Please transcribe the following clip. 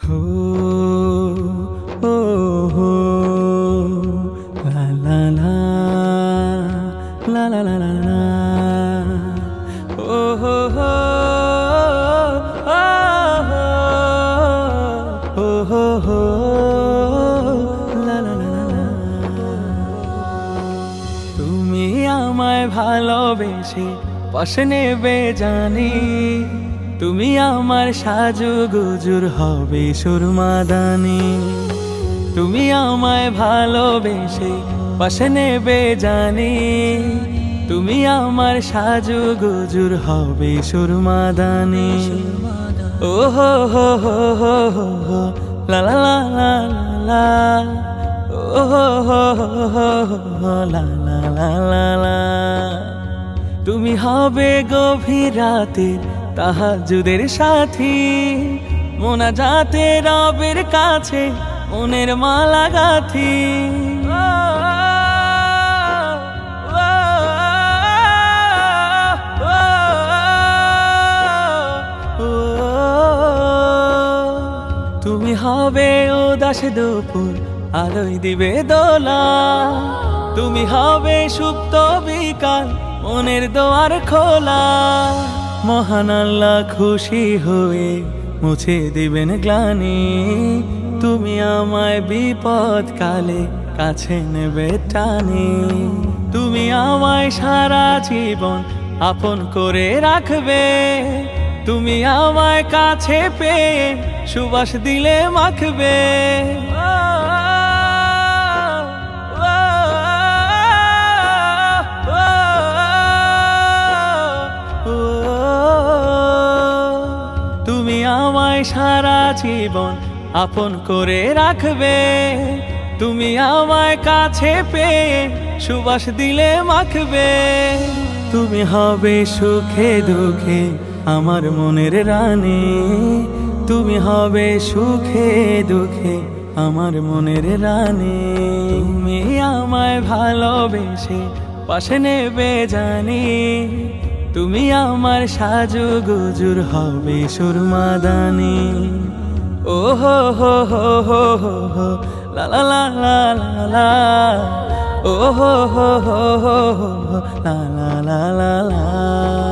হো ও হো লা লা লা লা লা লা লা লা ও হো হো ও হো হো লা লা লা লা। তুমি আমায় ভালোবেসে পাশে নেবে জানি, তুমি আমার সাজুগুজুর হবে সুরমাদানি। তুমি আমায় ভালোবেসে পাশে নেবে জানি, তুমি আমার সাজুগুজুর হবে সুরমাদানি। ও হো হো হো হো হো লা লা লা লা লা, ও হো হো হো হো লা লা লা লা লা। তুমি হবে গভীর রাতের তাহাজ্জুদের সাথী, মোনাজাতে রবের কাছে মনের মালা গাথি। তুমি হবে উদাস দুপুর আলোয় দিবে দোলা, তুমি হবে সুপ্ত বিকাল মনের দোয়ার খোলা। মহান আল্লাহ খুশি হয়ে মুছে দিবেন গ্লানি, তুমি আমায় বিপদ কালে কাছে নেবে টানি। তুমি আমায় সারা জীবন আপন করে রাখবে, তুমি আমায় কাছে পেয়ে সুবাস দিলে মাখবে। তুমি আমায় সারা জীবন আপন করে রাখবে, তুমি আমায় কাছে পেয়ে সুবাস দিলে মাখবে। তুমি হবে সুখে দুঃখে আমার মনের রানী, তুমি হবে সুখে দুঃখে আমার মনের রানী। তুমি আমায় ভালোবেসে পাশে নেবে জানি, তুমি আমার সাজুগুজুর হবে সুরমাদানি। ও হো হো হো হো হো হো লা লা লা লা লা লা, ও হো হো হো হো লা লা লা লা লা।